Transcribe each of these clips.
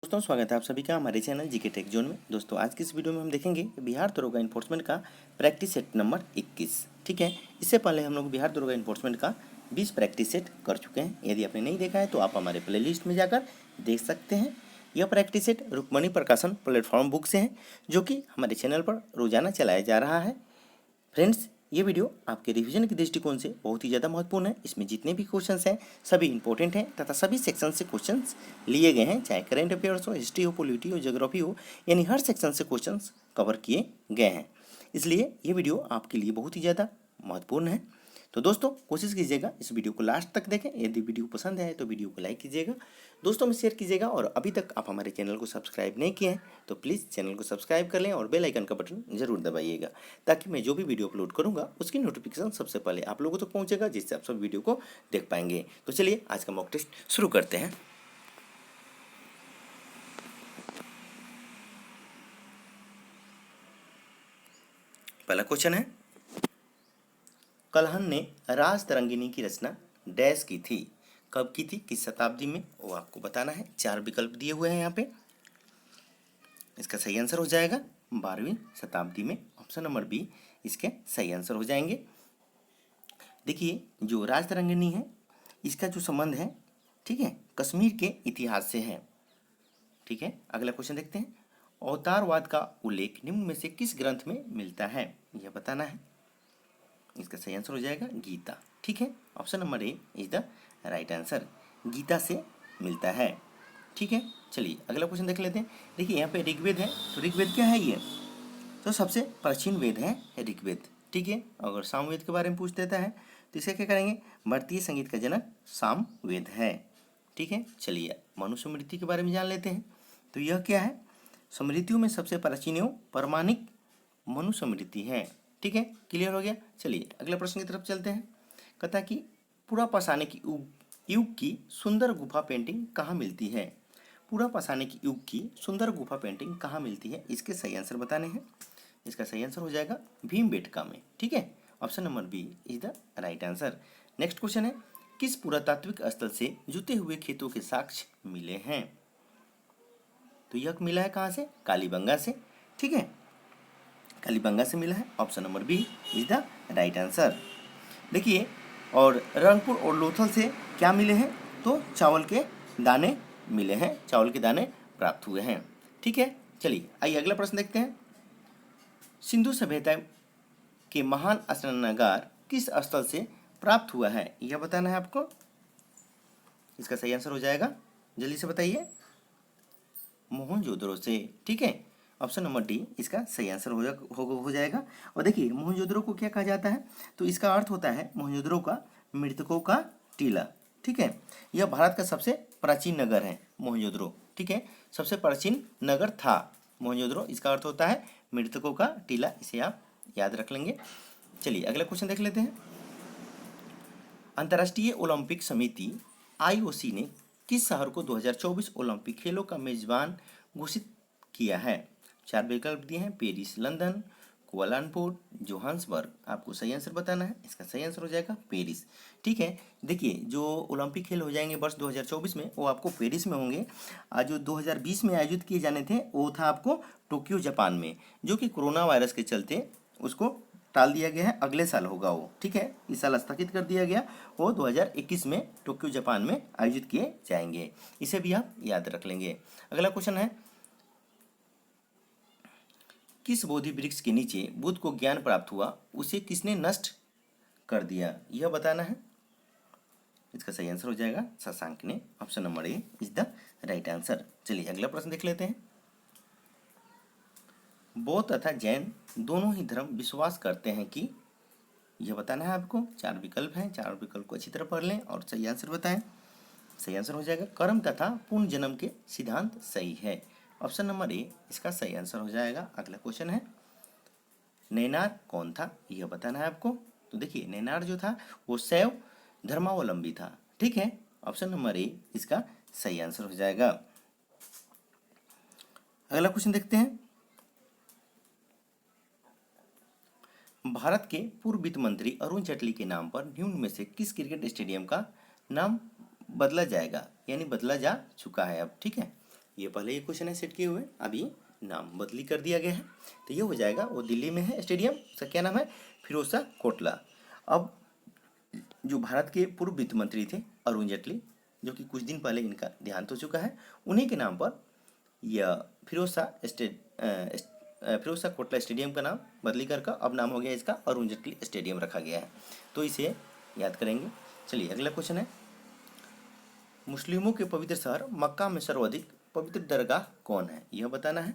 दोस्तों स्वागत है आप सभी का हमारे चैनल जीके टेक जोन में। दोस्तों आज की इस वीडियो में हम देखेंगे बिहार दरोगा इन्फोर्समेंट का प्रैक्टिस सेट नंबर 21। ठीक है, इससे पहले हम लोग बिहार दरोगा इन्फोर्समेंट का 20 प्रैक्टिस सेट कर चुके हैं। यदि आपने नहीं देखा है तो आप हमारे प्लेलिस्ट में जाकर देख सकते हैं। यह प्रैक्टिस सेट रुक्मणी प्रकाशन प्लेटफॉर्म बुक से है, जो कि हमारे चैनल पर रोजाना चलाया जा रहा है। फ्रेंड्स, ये वीडियो आपके रिवीजन के दृष्टिकोण से बहुत ही ज़्यादा महत्वपूर्ण है। इसमें जितने भी क्वेश्चंस हैं सभी इंपॉर्टेंट हैं तथा सभी सेक्शन से क्वेश्चंस लिए गए हैं, चाहे करंट अफेयर्स हो, हिस्ट्री हो, पॉलिटी हो, ज्योग्राफी हो, यानी हर सेक्शन से क्वेश्चंस कवर किए गए हैं। इसलिए ये वीडियो आपके लिए बहुत ही ज़्यादा महत्वपूर्ण है। तो दोस्तों कोशिश कीजिएगा इस वीडियो को लास्ट तक देखें। यदि वीडियो पसंद आए तो वीडियो को लाइक कीजिएगा, दोस्तों में शेयर कीजिएगा, और अभी तक आप हमारे चैनल को सब्सक्राइब नहीं किए हैं तो प्लीज़ चैनल को सब्सक्राइब कर लें और बेल आइकन का बटन जरूर दबाइएगा, ताकि मैं जो भी वीडियो अपलोड करूंगा उसकी नोटिफिकेशन सबसे पहले आप लोगों तक पहुंचेगा, जिससे आप सब वीडियो को देख पाएंगे। तो चलिए आज का मॉक टेस्ट शुरू करते हैं। पहला क्वेश्चन है, कलहन ने राज तरंगिणी की रचना डैश की थी, कब की थी, किस शताब्दी में, वो आपको बताना है। 4 विकल्प दिए हुए हैं यहाँ पे। इसका सही आंसर हो जाएगा 12वीं शताब्दी में। ऑप्शन नंबर बी इसके सही आंसर हो जाएंगे। देखिए जो राज तरंगिणी है इसका जो संबंध है, ठीक है, कश्मीर के इतिहास से है। ठीक है, अगला क्वेश्चन देखते हैं, अवतारवाद का उल्लेख निम्न में से किस ग्रंथ में मिलता है, यह बताना है। इसका सही आंसर हो जाएगा गीता। ठीक है, option number A is the right answer, Gita से मिलता है। ठीक है, चलिए अगला क्वेश्चन देख लेते हैं। देखिए यहाँ पे ऋग्वेद है, तो ऋग्वेद क्या है, ये तो सबसे प्राचीन वेद है ऋग्वेद। ठीक है, अगर सामवेद के बारे में पूछ देता है तो इसे क्या करेंगे, भारतीय संगीत का जनक सामवेद है। ठीक है, चलिए मनुस्मृति के बारे में जान लेते हैं। तो यह क्या है, स्मृतियों में सबसे प्राचीन एवं प्रमाणिक मनुस्मृति है। ठीक है, क्लियर हो गया। चलिए अगले प्रश्न की तरफ चलते हैं। कहता कि पूरा पाषाणिक युग की सुंदर गुफा पेंटिंग कहाँ मिलती है, पूरा पाषाणिक युग की सुंदर गुफा पेंटिंग कहाँ मिलती है, इसके सही आंसर बताने हैं। इसका सही आंसर हो जाएगा भीमबेटका में। ठीक है, option number B is the right answer. Next question है, किस पुरातात्विक स्थल से जुते हुए खेतों के साक्ष्य मिले हैं, तो यह मिला है कहाँ से, कालीबंगा से। ठीक है, कालीबंगा से मिला है। Option number B is the right answer. देखिए और रंगपुर और लोथल से क्या मिले हैं, तो चावल के दाने मिले हैं, चावल के दाने प्राप्त हुए हैं। ठीक है, चलिए आइए अगला प्रश्न देखते हैं। सिंधु सभ्यता के महान स्नानागार किस स्थल से प्राप्त हुआ है, यह बताना है आपको। इसका सही आंसर हो जाएगा, जल्दी से बताइए, मोहनजोदड़ो से। ठीक है, ऑप्शन नंबर डी इसका सही आंसर हो जाएगा। और देखिए मोहनजोदड़ो को क्या कहा जाता है, तो इसका अर्थ होता है मोहनजोदड़ो का मृतकों का टीला। ठीक है, यह भारत का सबसे प्राचीन नगर है मोहनजोदड़ो। ठीक है, सबसे प्राचीन नगर था मोहनजोदड़ो, इसका अर्थ होता है मृतकों का टीला, इसे आप याद रख लेंगे। चलिए अगला क्वेश्चन देख लेते हैं। अंतर्राष्ट्रीय ओलंपिक समिति IOC ने किस शहर को 2024 ओलंपिक खेलों का मेजबान घोषित किया है, 4 विकल्प दिए हैं, पेरिस, लंदन, कुआलालंपुर, जोहान्सबर्ग। आपको सही आंसर बताना है। इसका सही आंसर हो जाएगा पेरिस। ठीक है, देखिए जो ओलंपिक खेल हो जाएंगे वर्ष 2024 में वो आपको पेरिस में होंगे। जो 2020 में आयोजित किए जाने थे वो था आपको टोक्यो जापान में, जो कि कोरोना वायरस के चलते उसको टाल दिया गया है, अगले साल होगा वो। ठीक है, इस साल स्थगित कर दिया गया, वो 2021 में टोक्यो जापान में आयोजित किए जाएंगे, इसे भी आप याद रख लेंगे। अगला क्वेश्चन है, किस बोधि वृक्ष के नीचे बुद्ध को ज्ञान प्राप्त हुआ, उसे किसने नष्ट कर दिया, यह बताना है। इसका सही आंसर हो जाएगा शशांक ने। Option number A is the right answer. चलिए अगला प्रश्न देख लेते हैं। बौद्ध तथा जैन दोनों ही धर्म विश्वास करते हैं कि, यह बताना है आपको। 4 विकल्प हैं, 4 विकल्प को अच्छी तरह पढ़ लें और सही आंसर बताएं। सही आंसर हो जाएगा कर्म तथा पुनर्जन्म के सिद्धांत सही है। ऑप्शन नंबर ए इसका सही आंसर हो जाएगा। अगला क्वेश्चन है, नैनार कौन था, यह बताना है आपको। तो देखिए नैनार जो था वो शैव धर्मावलंबी था। ठीक है, ऑप्शन नंबर ए इसका सही आंसर हो जाएगा। अगला क्वेश्चन देखते हैं। भारत के पूर्व वित्त मंत्री अरुण जेटली के नाम पर निम्न में से किस क्रिकेट स्टेडियम का नाम बदला जाएगा, यानी बदला जा चुका है अब। ठीक है, ये पहले ये क्वेश्चन है सेट किए हुए, अभी नाम बदली कर दिया गया है। तो ये हो जाएगा, वो दिल्ली में है स्टेडियम, उसका क्या नाम है, फिरोजशाह कोटला। अब जो भारत के पूर्व वित्त मंत्री थे अरुण जेटली, जो कि कुछ दिन पहले इनका देहांत हो चुका है, उन्हीं के नाम पर यह फिरोजशाह कोटला स्टेडियम का नाम बदली कर अब नाम हो गया इसका अरुण जेटली स्टेडियम रखा गया है। तो इसे याद करेंगे। चलिए अगला क्वेश्चन है, मुस्लिमों के पवित्र शहर मक्का में सर्वाधिक पवित्र दरगाह कौन है, यह बताना है।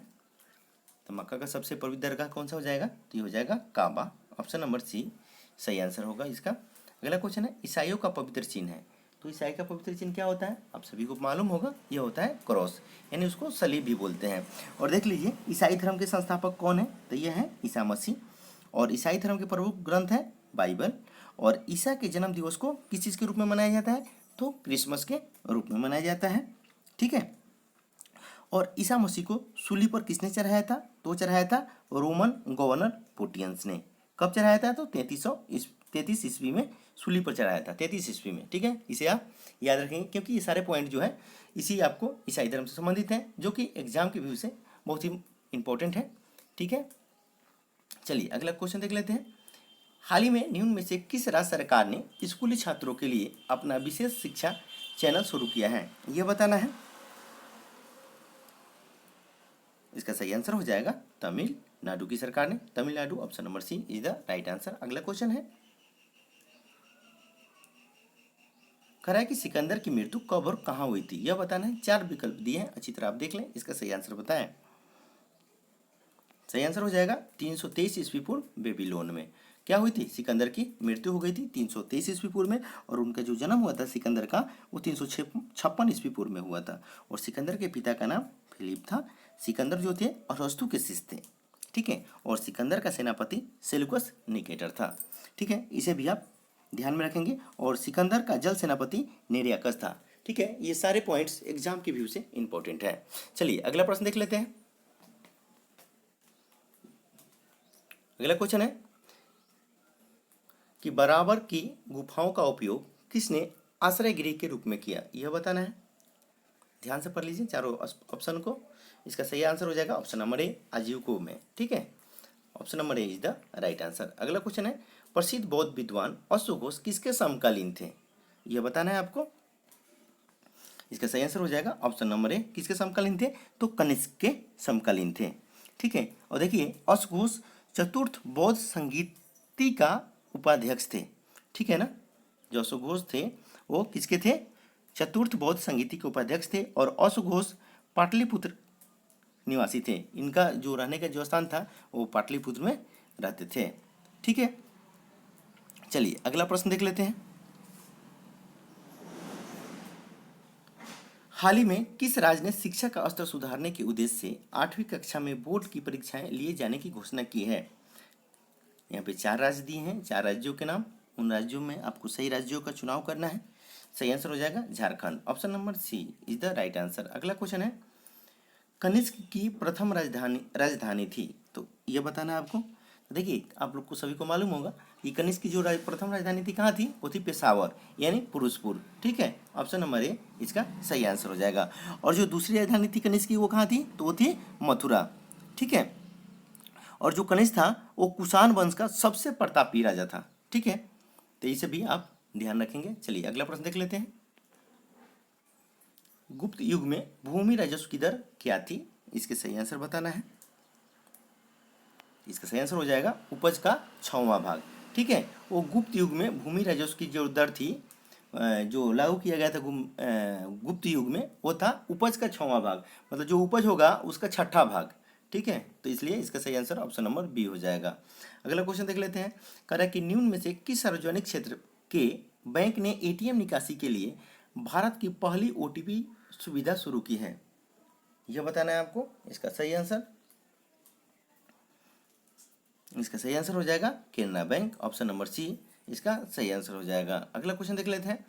तो मक्का का सबसे पवित्र दरगाह कौन सा हो जाएगा, तो ये हो जाएगा काबा, ऑप्शन नंबर सी सही आंसर होगा इसका। अगला क्वेश्चन है, ईसाइयों का पवित्र चिन्ह है, तो ईसाई का पवित्र चिन्ह क्या होता है, आप सभी को मालूम होगा, यह होता है क्रॉस, यानी उसको सलीब भी बोलते हैं। और देख लीजिए ईसाई धर्म के संस्थापक कौन है, तो यह है ईसा मसीह। और ईसाई धर्म के प्रमुख ग्रंथ है बाइबल। और ईसा के जन्म दिवस को किस चीज़ के रूप में मनाया जाता है, तो क्रिसमस के रूप में मनाया जाता है। ठीक है। और ईसा मसीह को सूली पर किसने चढ़ाया था, तो चढ़ाया था रोमन गवर्नर पोटियंस ने। कब चढ़ाया था, तो 33 ईस्वी में सूली पर चढ़ाया था, 33 ईस्वी में। ठीक है, इसे आप याद रखेंगे, क्योंकि ये सारे पॉइंट जो है इसी आपको ईसाई धर्म से संबंधित हैं, जो कि एग्जाम के व्यू से बहुत ही इंपॉर्टेंट है। ठीक है, चलिए अगला क्वेश्चन देख लेते हैं। हाल ही में निम्न में से किस राज्य सरकार ने स्कूली छात्रों के लिए अपना विशेष शिक्षा चैनल शुरू किया है, यह बताना है। इसका सही आंसर हो जाएगा तमिलनाडु की सरकार ने, Tamil Nadu, option number C is the right answer. अगला क्वेश्चन है, कह रहा है कि सिकंदर की मृत्यु कब और कहाँ हुई थी, यह बताना है। 4 विकल्प दिए हैं, अच्छी तरह आप देख लें, इसका सही आंसर बताएं। सही आंसर हो जाएगा 323 ईस्वी पूर्व बेबीलोन में क्या हुई थी, सिकंदर की मृत्यु हो गई थी 323 ईस्वी पूर्व में। और उनका जो जन्म हुआ था सिकंदर का, वो 356 ईस्वी पूर्व में हुआ था। और सिकंदर के पिता का नाम फिलिप था। सिकंदर जो थे अरस्तु के शिष्य थे। ठीक है, और सिकंदर का सेनापति सेल्यूकस निकेटर था। ठीक है, इसे भी आप ध्यान में रखेंगे। और सिकंदर का जल सेनापति नेरियाकस था। ठीक है, ये सारे पॉइंट्स एग्जाम के व्यू से इंपॉर्टेंट है। चलिए अगला प्रश्न देख लेते हैं। अगला क्वेश्चन है कि बराबर की गुफाओं का उपयोग किसने आश्रय गृह के रूप में किया, यह बताना है। ध्यान से पढ़ लीजिए चारों ऑप्शन को। इसका सही आंसर हो जाएगा ऑप्शन नंबर ए, आजीविका में। ठीक है, option number A is the right answer. अगला क्वेश्चन है, प्रसिद्ध बौद्ध विद्वान अश्वघोष किसके समकालीन थे, यह बताना है आपको। इसका सही आंसर हो जाएगा ऑप्शन नंबर ए, किसके समकालीन थे, तो कनिष्क के समकालीन थे। ठीक है, और देखिए अश्वघोष चतुर्थ बौद्ध संगीति का उपाध्यक्ष थे। ठीक है ना, जो अश्वघोष थे वो किसके थे, चतुर्थ बौद्ध संगीति के उपाध्यक्ष थे। और अश्वघोष पाटलिपुत्र निवासी थे। इनका जो रहने का जो स्थान था वो पाटलिपुत्र में रहते थे। ठीक है, चलिए अगला प्रश्न देख लेते हैं। हाल ही में किस राज्य ने शिक्षा का स्तर सुधारने के उद्देश्य से 8वीं कक्षा में बोर्ड की परीक्षाएं लिए जाने की घोषणा की है। यहाँ पे 4 राज्य दिए हैं, 4 राज्यों के नाम। उन राज्यों में आपको सही राज्यों का चुनाव करना है। सही आंसर हो जाएगा Jharkhand, option number C is the right answer. अगला क्वेश्चन है, कनिष्क की प्रथम राजधानी थी, तो यह बताना है आपको। देखिए आप लोग को सभी को मालूम होगा कि कनिष्क की जो प्रथम राजधानी थी कहाँ थी, वो थी पेशावर, यानी पुरुषपुर। ठीक है, ऑप्शन नंबर ए इसका सही आंसर हो जाएगा। और जो दूसरी राजधानी थी कनिष्क की वो कहाँ थी, तो वो थी मथुरा। ठीक है, और जो कनिष्क था वो कुषाण वंश का सबसे प्रतापी राजा था। ठीक है, तो इसे भी आप ध्यान रखेंगे। चलिए अगला प्रश्न देख लेते हैं। गुप्त युग में भूमि राजस्व की दर क्या थी, इसके सही आंसर बताना है। इसका सही आंसर हो जाएगा उपज का 6वां भाग। ठीक है, वो गुप्त युग में भूमि राजस्व की जो दर थी, जो लागू किया गया था गुप्त युग में, वो था उपज का 6वां भाग, मतलब जो उपज होगा उसका 6ठा भाग। ठीक है, तो इसलिए इसका सही आंसर ऑप्शन नंबर बी हो जाएगा। अगला क्वेश्चन देख लेते हैं। कह रहा है कि निम्न में से किस सार्वजनिक क्षेत्र के बैंक ने एटीएम निकासी के लिए भारत की पहली ओटीपी सुविधा शुरू की है, यह बताना है आपको। इसका सही आंसर हो जाएगा Canara Bank, option number C इसका सही आंसर हो जाएगा। अगला क्वेश्चन देख लेते हैं।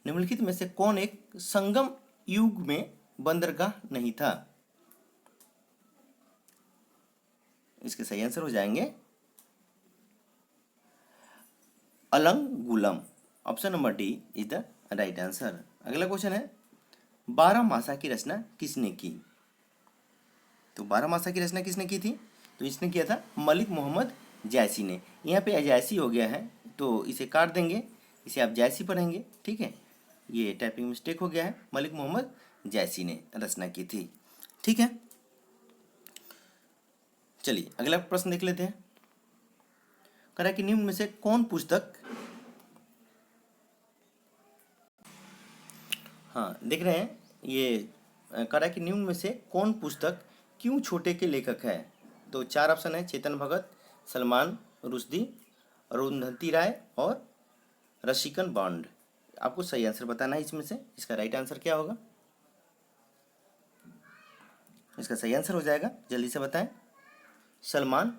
निम्नलिखित में से कौन एक संगम युग में बंदरगाह नहीं था, इसके सही आंसर हो जाएंगे Alangulam, option number D is the right answer. अगला क्वेश्चन है, 12 मासा की रचना किसने की, तो बारहमासा की रचना किसने की थी? तो इसने किया था मलिक मोहम्मद जायसी ने। यहाँ पे अजायसी हो गया है तो इसे काट देंगे, इसे आप जायसी पढ़ेंगे, ठीक है। ये टाइपिंग मिस्टेक हो गया है, मलिक मोहम्मद जायसी ने रचना की थी, ठीक है। चलिए अगला प्रश्न देख लेते हैं। कह रहा है कि निम्न में से कौन पुस्तक, हाँ देख रहे हैं ये, कह रहा है कि निम्न में से कौन पुस्तक क्यों छोटे के लेखक है? तो चार ऑप्शन है, चेतन भगत, सलमान रुश्दी, अरुंधति राय और रसिकन बॉन्ड। आपको सही आंसर बताना है इसमें से, इसका राइट आंसर क्या होगा? इसका सही आंसर हो जाएगा, जल्दी से बताएं, Salman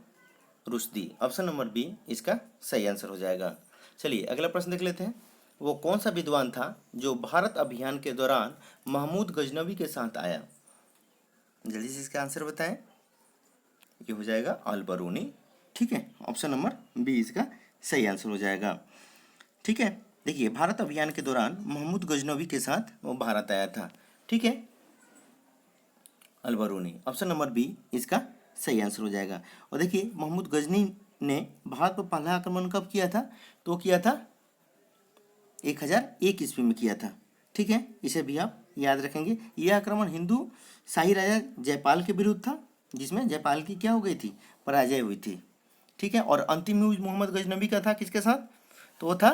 Rushdie. Option number B इसका सही आंसर हो जाएगा। चलिए अगला प्रश्न देख लेते हैं। वो कौन सा विद्वान था जो भारत अभियान के दौरान महमूद गजनवी के साथ आया? जल्दी से इसका आंसर बताएं। ये हो जाएगा अल-बरूनी, ठीक है। ऑप्शन नंबर बी इसका सही आंसर हो जाएगा, ठीक है। देखिए भारत अभियान के दौरान महमूद गजनवी के साथ वो भारत आया था, ठीक है, अल-बरूनी। ऑप्शन नंबर बी इसका सही आंसर हो जाएगा। और देखिए महमूद गजनी ने भारत पर पहला आक्रमण कब किया था? तो किया था 1001 ईस्वी में किया था, ठीक है। इसे भी आप याद रखेंगे। यह आक्रमण हिंदू शाही राजा जयपाल के विरुद्ध था, जिसमें जयपाल की क्या हो गई थी? पराजय हुई थी, ठीक है। और अंतिम युद्ध मोहम्मद गजनबी का था किसके साथ? तो वो था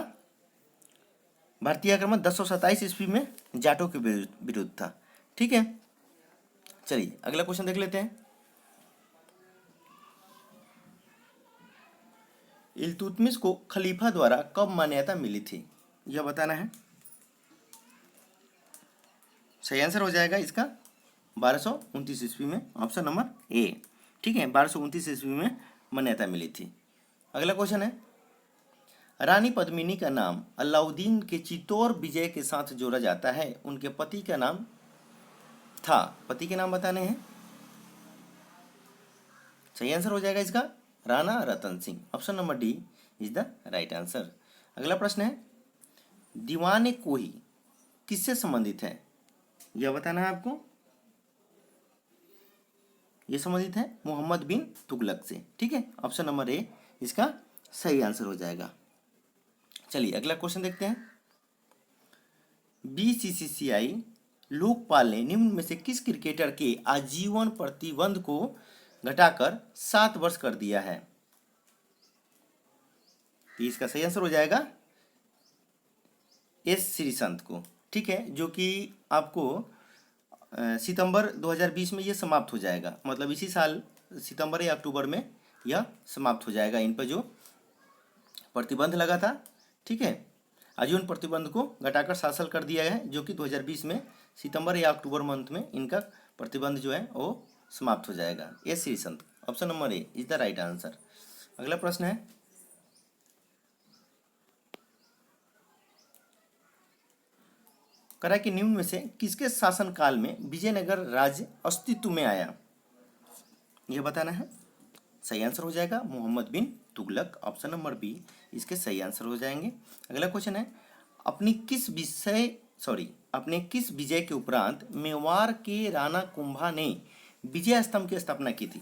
भारतीय आक्रमण 1027 ईस्वी में जाटों के विरुद्ध था, ठीक है। चलिए अगला क्वेश्चन देख लेते हैं। इल्तुतमिश को खलीफा द्वारा कब मान्यता मिली थी? यह बताना है। सही आंसर हो जाएगा इसका 1229 ईस्वी में, ऑप्शन नंबर ए, ठीक है। 1229 ईस्वी में मान्यता मिली थी। अगला क्वेश्चन है, रानी पद्मिनी का नाम अलाउद्दीन के चित्तौर विजय के साथ जोड़ा जाता है, उनके पति का नाम था, पति के नाम बताने हैं। सही आंसर हो जाएगा इसका Rana Ratan Singh. Option number D is the right answer. अगला प्रश्न है, दीवाने कोही किससे संबंधित है? यह बताना है आपको। यह संबंधित है मोहम्मद बिन तुगलक से, ठीक है। ऑप्शन नंबर ए इसका सही आंसर हो जाएगा। चलिए अगला क्वेश्चन देखते हैं। बीसीसीआई लोकपाल ने निम्न में से किस क्रिकेटर के आजीवन प्रतिबंध को घटाकर 7 वर्ष कर दिया है? तो इसका सही आंसर हो जाएगा एस श्रीसंत को, ठीक है, जो कि आपको सितंबर 2020 में यह समाप्त हो जाएगा, मतलब इसी साल सितंबर या अक्टूबर में यह समाप्त हो जाएगा। इन पर जो प्रतिबंध लगा था, ठीक है, आजीवन प्रतिबंध को घटाकर 7 साल कर दिया है, जो कि 2020 में सितंबर या अक्टूबर मंथ में इनका प्रतिबंध जो है वो समाप्त हो जाएगा। S Sreesanth. Option number A is the right answer. अगला प्रश्न है, करा कि निम्न में से किसके शासनकाल में विजयनगर राज्य अस्तित्व में आया? यह बताना है। सही आंसर हो जाएगा मोहम्मद बिन तुगलक। ऑप्शन नंबर बी इसके सही आंसर हो जाएंगे। अगला क्वेश्चन है, अपने किस विजय के उपरांत मेवाड़ के राणा कुंभा ने विजय स्तंभ की स्थापना की थी?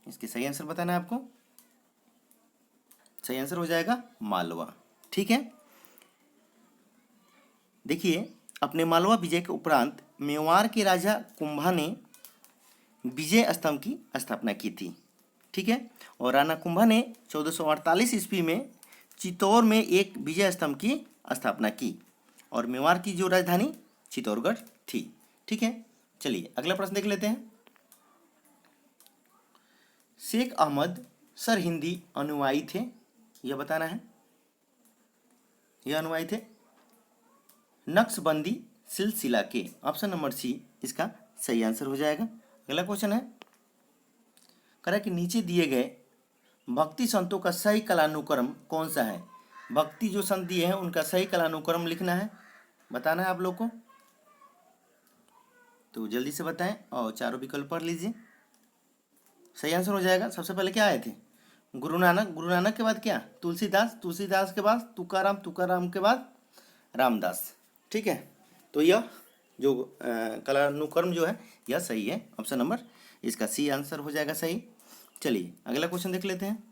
इसके सही आंसर बताना है आपको। सही आंसर हो जाएगा मालवा, ठीक है। देखिए अपने मालवा विजय के उपरांत मेवाड़ के राजा कुंभा ने विजय स्तंभ की स्थापना की थी, ठीक है। और राणा कुंभा ने 1448 ईस्वी में चित्तौड़ में एक विजय स्तंभ की स्थापना की और मेवाड़ की जो राजधानी चित्तौड़गढ़ थी, ठीक है। चलिए अगला प्रश्न देख लेते हैं। शेख अहमद सर हिंदी अनुयायी थे, यह बताना है। यह अनुयायी थे नक्शबंदी सिलसिला के। ऑप्शन नंबर सी इसका सही आंसर हो जाएगा। अगला क्वेश्चन है, करा कि नीचे दिए गए भक्ति संतों का सही कालानुक्रम कौन सा है? भक्ति जो संत दिए हैं उनका सही कालानुक्रम लिखना है, बताना है आप लोग को। तो जल्दी से बताएं और चारों विकल्प पढ़ लीजिए। सही आंसर हो जाएगा। सबसे पहले क्या आए थे? गुरु नानक, गुरु नानक के बाद क्या? तुलसीदास, तुलसीदास के बाद तुकाराम, तुकाराम के बाद रामदास, ठीक है। तो यह जो कालानुक्रम जो है यह सही है। ऑप्शन नंबर इसका सी आंसर हो जाएगा सही। चलिए अगला क्वेश्चन देख लेते हैं।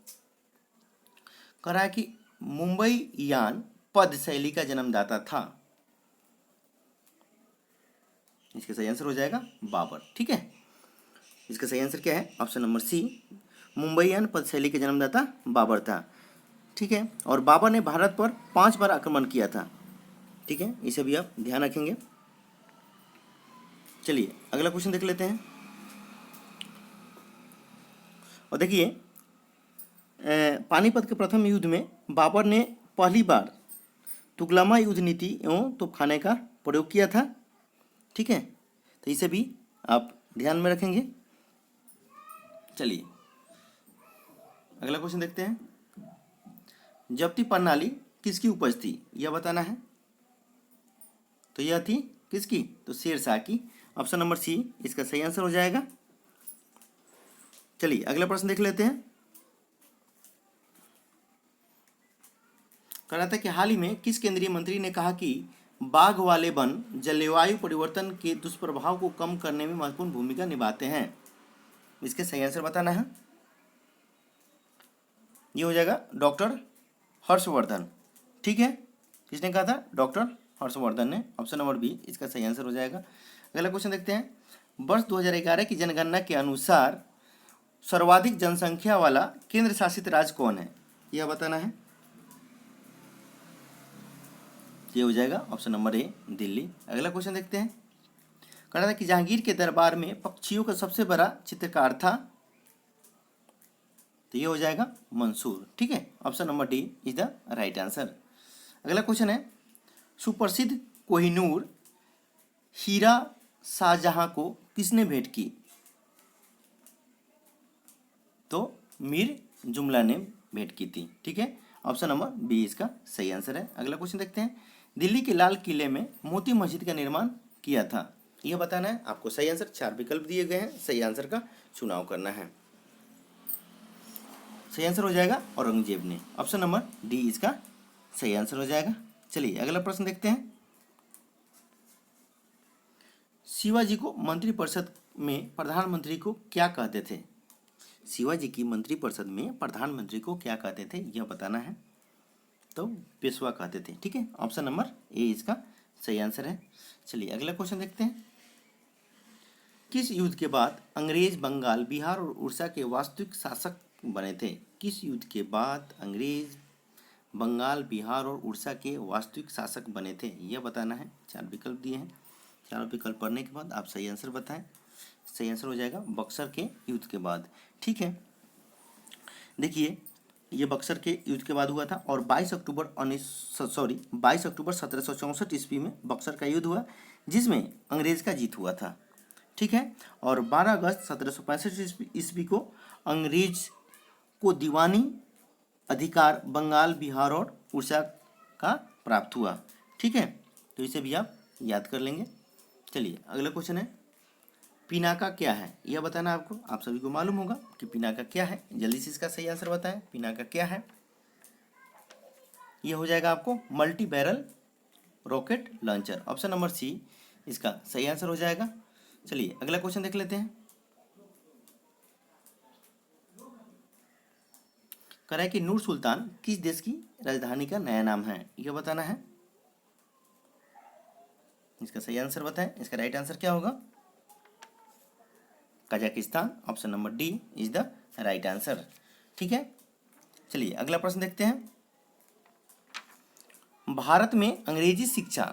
कह रहा है कि मुंबई यान पद शैली का जन्मदाता था। इसका सही आंसर हो जाएगा बाबर। ठीक है, इसका सही आंसर क्या है? ऑप्शन नंबर सी, मुंबईयन पद शैली के जन्मदाता बाबर था। ठीक है, और बाबर ने भारत पर 5 बार आक्रमण किया था। ठीक है, इसे भी आप ध्यान रखेंगे। चलिए अगला क्वेश्चन देख लेते हैं। और देखिए पानीपत के प्रथम युद्ध में बाबर ने पहली बार तुगलमा युद्ध नीति एवं तोपखाने का प्रयोग किया था। ठीक है, तो इसे भी आप ध्यान में रखेंगे। चलिए अगला क्वेश्चन देखते हैं। जब्ती प्रणाली किसकी उपज थी, यह बताना है। तो यह थी किसकी? तो शेरशाह की। ऑप्शन नंबर सी इसका सही आंसर हो जाएगा। चलिए अगला प्रश्न देख लेते हैं। कह रहा था कि हाल ही में किस केंद्रीय मंत्री ने कहा कि बाघ वाले वन जलवायु परिवर्तन के दुष्प्रभाव को कम करने में महत्वपूर्ण भूमिका निभाते हैं। इसके सही आंसर बताना है। ये हो जाएगा डॉक्टर हर्षवर्धन। ठीक है, किसने कहा था? डॉक्टर हर्षवर्धन ने। ऑप्शन नंबर बी इसका सही आंसर हो जाएगा। अगला क्वेश्चन देखते हैं। वर्ष 2011 की जनगणना के अनुसार सर्वाधिक जनसंख्या वाला केंद्र शासित राज्य कौन है, यह बताना है। ये हो जाएगा ऑप्शन नंबर ए दिल्ली। अगला क्वेश्चन देखते हैं। कह रहा था कि जहांगीर के दरबार में पक्षियों का सबसे बड़ा चित्रकार था। तो ये हो जाएगा मंसूर। ठीक है, option number D is the right answer. अगला क्वेश्चन है। सुप्रसिद्ध कोहिनूर हीरा शाहजहां को किसने भेंट की? तो मीर जुमला ने भेंट की थी। ठीक है, ऑप्शन नंबर बी इसका सही आंसर है। अगला क्वेश्चन देखते हैं। दिल्ली के लाल किले में मोती मस्जिद का निर्माण किया था, यह बताना है आपको। सही आंसर 4 विकल्प दिए गए हैं, सही आंसर का चुनाव करना है। सही आंसर हो जाएगा औरंगजेब ने। ऑप्शन नंबर डी इसका सही आंसर हो जाएगा। चलिए अगला प्रश्न देखते हैं। शिवाजी को मंत्रिपरिषद में प्रधानमंत्री को क्या कहते थे? शिवाजी की मंत्रिपरिषद में प्रधानमंत्री को क्या कहते थे, यह बताना है। तो पेशवा कहते थे। ठीक है, ऑप्शन नंबर ए इसका सही आंसर है। चलिए अगला क्वेश्चन देखते हैं। किस युद्ध के बाद अंग्रेज बंगाल, बिहार और उड़ीसा के वास्तविक शासक बने थे? किस युद्ध के बाद अंग्रेज बंगाल, बिहार और उड़ीसा के वास्तविक शासक बने थे, यह बताना है। 4 विकल्प दिए हैं, 4 विकल्प पढ़ने के बाद आप सही आंसर बताएं। सही आंसर हो जाएगा बक्सर के युद्ध के बाद। ठीक है, देखिए ये बक्सर के युद्ध के बाद हुआ था और 22 अक्टूबर 1764 ईस्वी में बक्सर का युद्ध हुआ, जिसमें अंग्रेज का जीत हुआ था। ठीक है, और 12 अगस्त 1765 ईस्वी को अंग्रेज को दीवानी अधिकार बंगाल, बिहार और उड़ीसा का प्राप्त हुआ। ठीक है, तो इसे भी आप याद कर लेंगे। चलिए अगला क्वेश्चन है। पिनाका क्या है, यह बताना आपको। आप सभी को मालूम होगा कि पिनाका क्या है। जल्दी से इसका सही आंसर बताएं। पिनाका क्या है? यह हो जाएगा आपको multi barrel rocket launcher. Option number C इसका सही आंसर हो जाएगा। चलिए अगला क्वेश्चन देख लेते हैं। कह रहा है कि नूर सुल्तान किस देश की राजधानी का नया नाम है, यह बताना है। इसका सही आंसर बताएं। इसका राइट आंसर क्या होगा? Kazakhstan. Option number D is the right answer. ठीक है, चलिए अगला प्रश्न देखते हैं। भारत में अंग्रेजी शिक्षा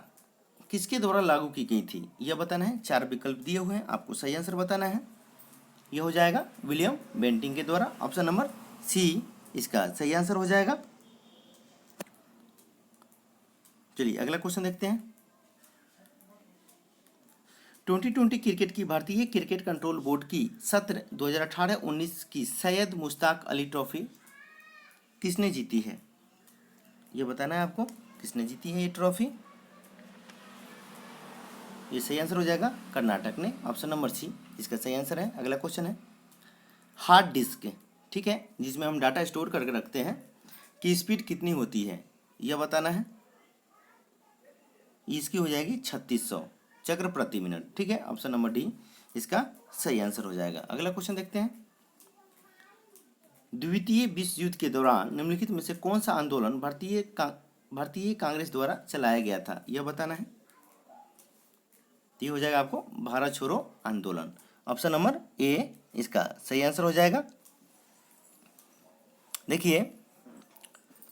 किसके द्वारा लागू की गई थी, यह बताना है। 4 विकल्प दिए हुए हैं, आपको सही आंसर बताना है। यह हो जाएगा विलियम बेंटिंग के द्वारा। ऑप्शन नंबर सी इसका सही आंसर हो जाएगा। चलिए अगला क्वेश्चन देखते हैं। 2020 क्रिकेट की भारतीय क्रिकेट कंट्रोल बोर्ड की सत्र 2018-19 की सैयद मुश्ताक अली ट्रॉफी किसने जीती है, ये बताना है आपको। किसने जीती है ये ट्रॉफी? ये सही आंसर हो जाएगा कर्नाटक ने। ऑप्शन नंबर सी इसका सही आंसर है। अगला क्वेश्चन है। हार्ड डिस्क, ठीक है, जिसमें हम डाटा स्टोर करके रखते हैं, की स्पीड कितनी होती है, यह बताना है। इसकी हो जाएगी 3600। चक्र प्रति मिनट। ठीक है, ऑप्शन नंबर डी इसका सही आंसर हो जाएगा। अगला क्वेश्चन देखते हैं। द्वितीय विश्व युद्ध के दौरान निम्नलिखित में से कौन सा आंदोलन भारतीय कांग्रेस द्वारा चलाया गया था, यह बताना है। ये हो जाएगा आपको भारत छोड़ो आंदोलन। ऑप्शन नंबर ए इसका सही आंसर हो जाएगा। देखिए,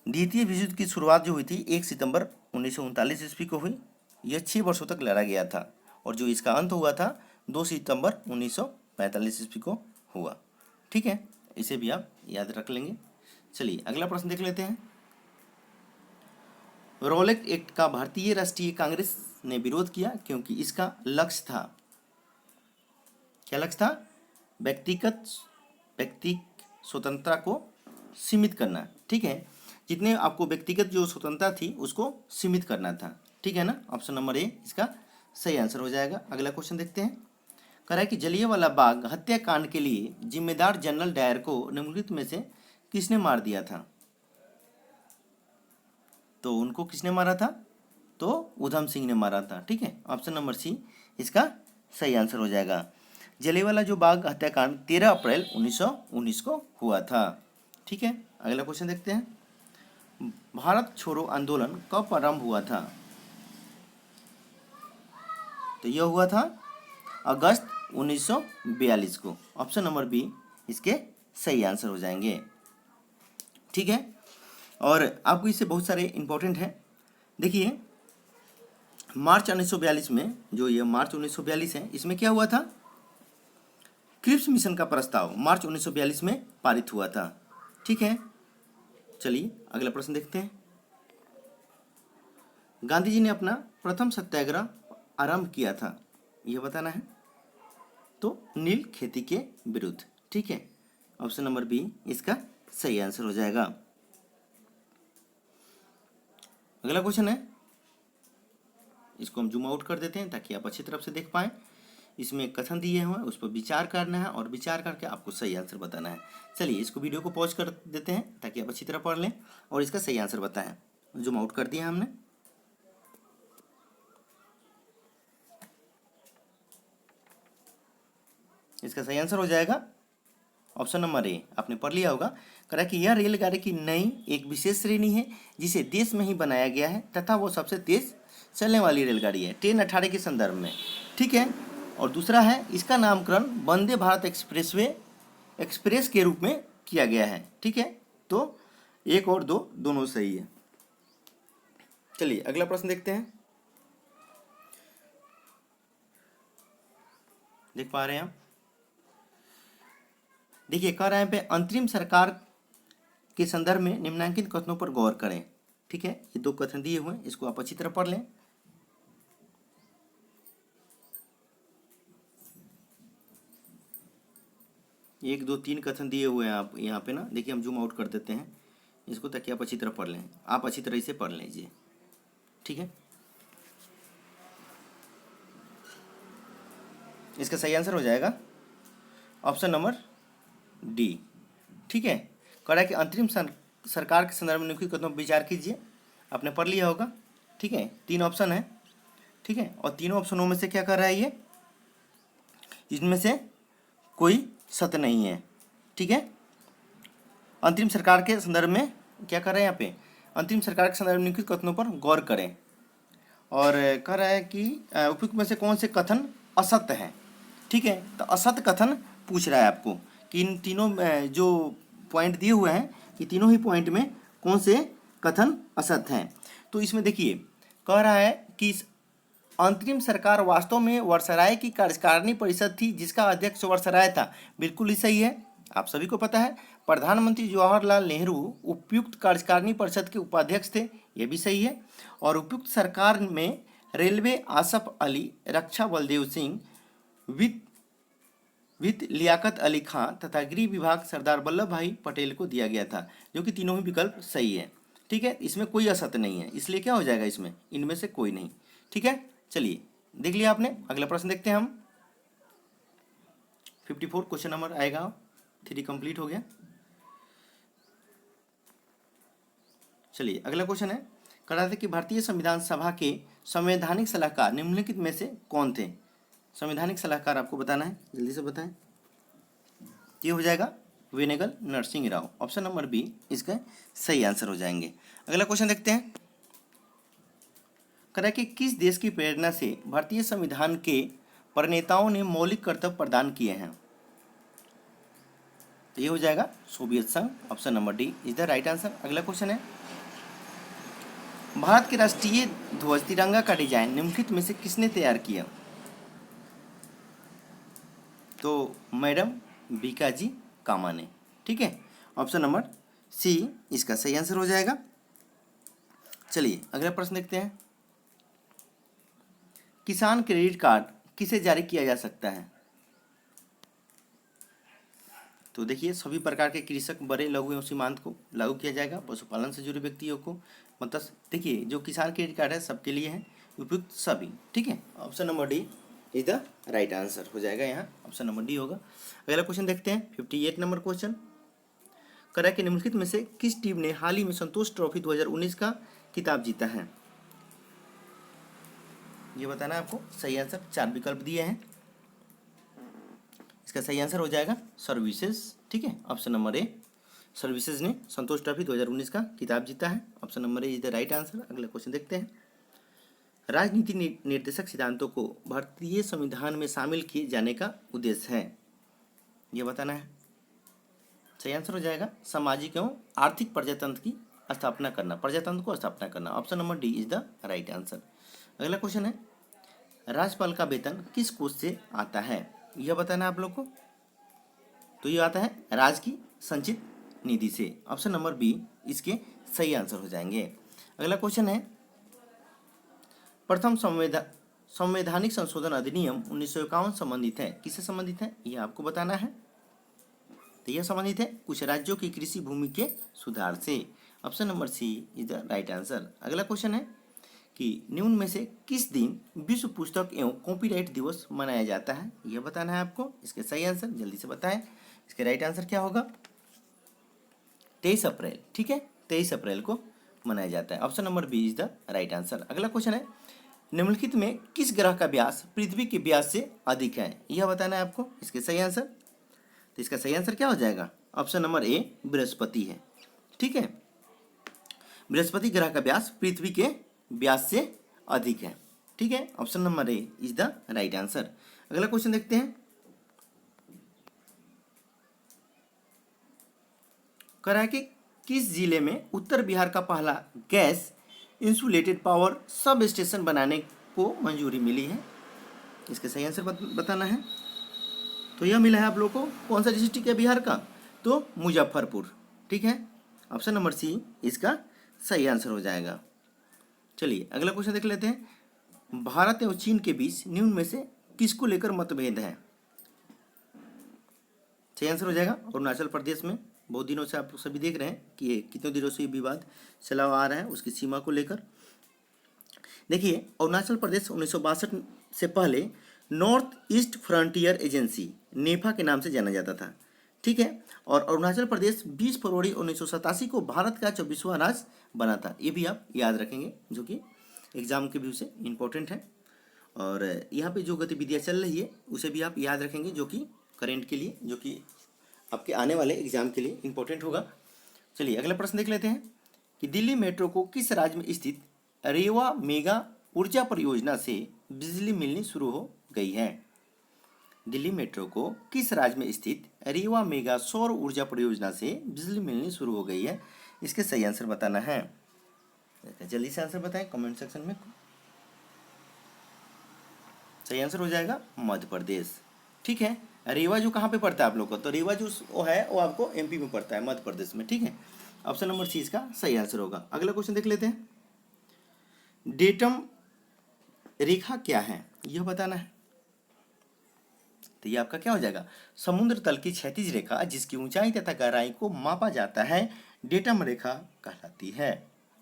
द्वितीय विश्व युद्ध की शुरुआत जो हुई थी 1 सितंबर 1939 ईस्वी को हुई। यह 6 वर्षों तक लड़ा गया था और जो इसका अंत हुआ था 2 सितंबर 1945 ईस्वी को हुआ। ठीक है, इसे भी आप याद रख लेंगे। चलिए अगला प्रश्न देख लेते हैं। रॉलेट एक्ट का भारतीय राष्ट्रीय कांग्रेस ने विरोध किया क्योंकि इसका लक्ष्य था, क्या लक्ष्य था? व्यक्तिगत स्वतंत्रता को सीमित करना। ठीक है, जितने आपको व्यक्तिगत जो स्वतंत्रता थी उसको सीमित करना था। ठीक है ना, ऑप्शन नंबर ए इसका सही आंसर हो जाएगा। अगला क्वेश्चन देखते हैं। कह रहा है कि जलियांवाला बाग हत्याकांड के लिए जिम्मेदार जनरल डायर को निम्नलिखित में से किसने मार दिया था? तो उनको किसने मारा था? तो उधम सिंह ने मारा था। ठीक है, ऑप्शन नंबर सी इसका सही आंसर हो जाएगा। जलियांवाला जो बाग हत्याकांड 13 अप्रैल 1919 को हुआ था। ठीक है, अगला क्वेश्चन देखते हैं। भारत छोड़ो आंदोलन कब आरंभ हुआ था? तो यह हुआ था अगस्त 1942 को। ऑप्शन नंबर बी इसके सही आंसर हो जाएंगे। ठीक है, और आपको इससे बहुत सारे इंपॉर्टेंट हैं। देखिए, मार्च 1942 में, जो ये मार्च 1942 है, इसमें क्या हुआ था? क्रिप्स मिशन का प्रस्ताव मार्च 1942 में पारित हुआ था। ठीक है, चलिए अगला प्रश्न देखते हैं। गांधी जी ने अपना प्रथम सत्याग्रह आरंभ किया था, यह बताना है। तो नील खेती के विरुद्ध। ठीक है, ऑप्शन नंबर बी इसका सही आंसर हो जाएगा। अगला क्वेश्चन है, इसको हम जूम आउट कर देते हैं ताकि आप अच्छी तरफ से देख पाएं। इसमें कथन दिए हुए हैं, उस पर विचार करना है और विचार करके आपको सही आंसर बताना है। चलिए इसको वीडियो को पॉज कर देते हैं ताकि आप अच्छी तरह पढ़ लें और इसका सही आंसर बताएं। जूम आउट कर दिया हमने। इसका सही आंसर हो जाएगा ऑप्शन नंबर ए। आपने पढ़ लिया होगा। कहा कि यह रेलगाड़ी की नई एक विशेष श्रेणी है जिसे देश में ही बनाया गया है तथा वो सबसे तेज चलने वाली रेलगाड़ी है ट्रेन 18 के संदर्भ में। ठीक है, और दूसरा है इसका नामकरण वंदे भारत एक्सप्रेस के रूप में किया गया है। ठीक है, तो 1 और 2 दोनों सही है। चलिए अगला प्रश्न देखते हैं। देख पा रहे हैं आप? देखिए, कह रहे हैं पे अंतरिम सरकार के संदर्भ में निम्नलिखित कथनों पर गौर करें। ठीक है, ये 2 कथन दिए हुए हैं, इसको आप अच्छी तरह पढ़ लें। 1 2 3 कथन दिए हुए हैं आप यहाँ पे ना। देखिए, हम जूम आउट कर देते हैं इसको ताकि आप अच्छी तरह पढ़ लें। आप अच्छी तरह इसे पढ़ लीजिए। ठीक है, इसका सही आंसर हो जाएगा ऑप्शन नंबर डी। ठीक है, कह रहा है कि अंतरिम सरकार के संदर्भ में निम्नलिखित कथनों पर विचार कीजिए। आपने पढ़ लिया होगा। ठीक है, 3 ऑप्शन है। ठीक है, और तीनों ऑप्शनों में से क्या कर रहा है ये? इसमें से कोई सत्य नहीं है। ठीक है, अंतरिम सरकार के संदर्भ में क्या कर रहे हैं यहाँ पे? अंतरिम सरकार के संदर्भ में निम्नलिखित कथनों पर गौर करें। और कह रहा है कि उपयुक्त में से कौन से कथन असत्य हैं। ठीक है, तो असत्य कथन पूछ रहा है आपको कि इन तीनों जो पॉइंट दिए हुए हैं कि तीनों ही पॉइंट में कौन से कथन असत्य हैं। तो इसमें देखिए, कह रहा है कि अंतरिम सरकार वास्तव में वर्षराय की कार्यकारिणी परिषद थी जिसका अध्यक्ष वर्षराय था। बिल्कुल ही सही है, आप सभी को पता है। प्रधानमंत्री जवाहरलाल नेहरू उपयुक्त कार्यकारिणी परिषद के उपाध्यक्ष थे, यह भी सही है। और उपयुक्त सरकार में रेलवे आसफ अली, रक्षा बलदेव सिंह, वित्त लियाकत अली खां तथा गृह विभाग सरदार वल्लभ भाई पटेल को दिया गया था, जो कि तीनों ही विकल्प सही है। ठीक है, इसमें कोई असत्य नहीं है, इसलिए क्या हो जाएगा इसमें? इनमें से कोई नहीं। ठीक है, चलिए देख लिया आपने। अगला प्रश्न देखते हैं हम। 54 क्वेश्चन नंबर आएगा। 3 कंप्लीट हो गया। चलिए अगला क्वेश्चन है, कह रहा था कि भारतीय संविधान सभा के संवैधानिक सलाहकार निम्नलिखित में से कौन थे। संवैधानिक सलाहकार आपको बताना है, जल्दी से बताएं। ये हो जाएगा वेनेगल Narasimha Rao. Option number B इसका सही आंसर हो जाएंगे। अगला क्वेश्चन देखते हैं। कह रहा है कि किस देश की प्रेरणा से भारतीय संविधान के प्रणेताओं ने मौलिक कर्तव्य प्रदान किए हैं। तो ये हो जाएगा सोवियत संघ। Option number D is the right answer. अगला क्वेश्चन है, भारत के राष्ट्रीय ध्वज तिरंगा का डिजाइन निम्नलिखित में से किसने तैयार किया। तो मैडम बीकाजी कामा ने। ठीक है, ऑप्शन नंबर सी इसका सही आंसर हो जाएगा। चलिए अगला प्रश्न देखते हैं। किसान क्रेडिट कार्ड किसे जारी किया जा सकता है। तो देखिए सभी प्रकार के कृषक, बड़े, लघु एवं सीमांत को लागू किया जाएगा। पशुपालन से जुड़े व्यक्तियों को, मतलब देखिए जो किसान क्रेडिट कार्ड है सबके लिए है, उपयुक्त सभी। ठीक है, option number D is the right answer हो जाएगा। यहाँ ऑप्शन नंबर डी होगा। अगला क्वेश्चन देखते हैं 58 नंबर क्वेश्चन। कह रहा है कि निम्नलिखित में से किस टीम ने हाल ही में संतोष ट्रॉफी 2019 का खिताब जीता है। ये बताना है आपको। सही आंसर 4 विकल्प दिए हैं। इसका सही आंसर हो जाएगा सर्विसेज। ठीक है, ऑप्शन नंबर ए सर्विसेज ने संतोष ट्रॉफी 2019 का खिताब जीता है। Option number A is the right answer. अगला क्वेश्चन देखते हैं। राजनीति निर्देशक सिद्धांतों को भारतीय संविधान में शामिल किए जाने का उद्देश्य है। यह बताना है। सही आंसर हो जाएगा सामाजिक एवं आर्थिक प्रजातंत्र की स्थापना करना, प्रजातंत्र को स्थापना करना। Option number D is the right answer. अगला क्वेश्चन है, राज्यपाल का वेतन किस कोष से आता है। यह बताना है आप लोग को। तो ये आता है राज्य की संचित निधि से। ऑप्शन नंबर बी इसके सही आंसर हो जाएंगे। अगला क्वेश्चन है, प्रथम संवैधानिक संशोधन अधिनियम 1951 संबंधित है, किससे संबंधित है यह आपको बताना है। तो यह संबंधित है कुछ राज्यों की कृषि भूमि के सुधार से। Option number C is the right answer. अगला क्वेश्चन है कि निम्न में से किस दिन विश्व पुस्तक एवं कॉपीराइट दिवस मनाया जाता है। यह बताना है आपको। इसके सही आंसर जल्दी से बताएं। इसके राइट आंसर क्या होगा। 23 अप्रैल। ठीक है, 23 अप्रैल को मनाया जाता है। Option number B is the right answer. अगला क्वेश्चन है, निम्नलिखित में किस ग्रह का व्यास पृथ्वी के व्यास से अधिक है। यह बताना है आपको। इसके सही आंसर, तो इसका सही आंसर क्या हो जाएगा। ऑप्शन नंबर ए बृहस्पति है। ठीक है, बृहस्पति ग्रह का व्यास पृथ्वी के व्यास से अधिक है। ठीक है, option number A is the right answer. अगला क्वेश्चन देखते हैं। कह रहा है कि किस जिले में उत्तर बिहार का पहला gas insulated power sub station बनाने को मंजूरी मिली है। इसके सही आंसर बताना है। तो यह मिला है आप लोग को। कौन सा डिस्ट्रिक्ट है बिहार का। तो मुजफ्फरपुर। ठीक है, ऑप्शन नंबर सी इसका सही आंसर हो जाएगा। चलिए अगला क्वेश्चन देख लेते हैं। भारत एवं चीन के बीच निम्न में से किसको लेकर मतभेद है। सही आंसर हो जाएगा अरुणाचल प्रदेश में। बहुत दिनों से आप सभी देख रहे हैं कि ये कितने दिनों से ये विवाद चला आ रहा है उसकी सीमा को लेकर। देखिए अरुणाचल प्रदेश 1962 से पहले नॉर्थ ईस्ट फ्रंटियर एजेंसी नेफा के नाम से जाना जाता था। ठीक है, और अरुणाचल प्रदेश 20 फरवरी 1987 को भारत का 24वां राज्य बना था। ये भी आप याद रखेंगे, जो कि एग्जाम के व्यू से इम्पोर्टेंट है। और यहाँ पे जो गतिविधियाँ चल रही है उसे भी आप याद रखेंगे, जो कि करेंट के लिए, जो कि आपके आने वाले एग्जाम के लिए इम्पोर्टेंट होगा। चलिए अगला प्रश्न देख लेते हैं कि दिल्ली मेट्रो को किस राज्य में स्थित रेवा मेगा ऊर्जा परियोजना से बिजली मिलनी शुरू हो गई है। दिल्ली मेट्रो को किस राज्य में स्थित रेवा मेगा सौर ऊर्जा परियोजना से बिजली मिलनी शुरू हो गई है। इसके सही आंसर बताना है। जल्दी से आंसर बताएं कमेंट सेक्शन में। सही आंसर हो जाएगा मध्य प्रदेश। ठीक है, रेवा जो कहाँ पे पड़ता है आप लोग को। तो रेवा जो वो है वो आपको एमपी में पड़ता है, मध्य प्रदेश में। ठीक है, ऑप्शन नंबर सी इसका सही आंसर होगा। अगला क्वेश्चन देख लेते हैं। डेटम रेखा क्या है यह बताना है। तो ये आपका क्या हो जाएगा, समुद्र तल की क्षैतिज रेखा जिसकी ऊंचाई तथा गहराई को मापा जाता है डेटम रेखा कहलाती है।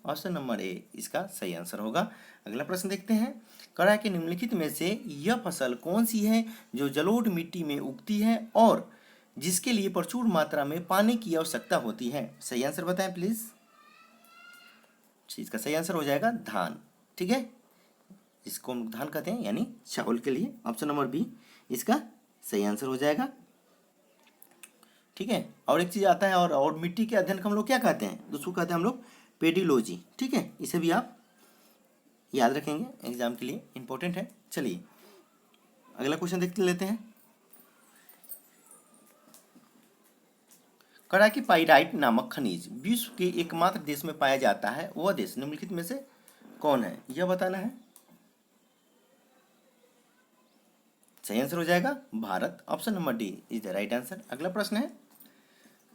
ऑप्शन नंबर ए इसका सही आंसर होगा। अगला प्रश्न देखते हैं। कह रहा है कि निम्नलिखित में से यह फसल कौन सी है जो जलोढ़ मिट्टी में उगती है और जिसके लिए प्रचुर मात्रा में पानी की आवश्यकता होती है। सही आंसर बताएं प्लीज। इसका सही आंसर हो जाएगा धान। ठीक है, इसको हम धान कहते हैं यानी चावल के लिए। ऑप्शन नंबर बी इसका सही आंसर हो जाएगा। ठीक है, और एक चीज़ आता है, और मिट्टी के अध्ययन को हम लोग क्या कहते हैं, तो उसको कहते हैं हम लोग पेडियोलॉजी। ठीक है, इसे भी आप याद रखेंगे, एग्जाम के लिए इंपॉर्टेंट है। चलिए अगला क्वेश्चन देखते लेते हैं। कड़ाकी पाइराइट नामक खनिज विश्व के एकमात्र देश में पाया जाता है, वह देश निम्नलिखित में से कौन है, यह बताना है। सही आंसर हो जाएगा Bharat. Option number D is the right answer. अगला प्रश्न है,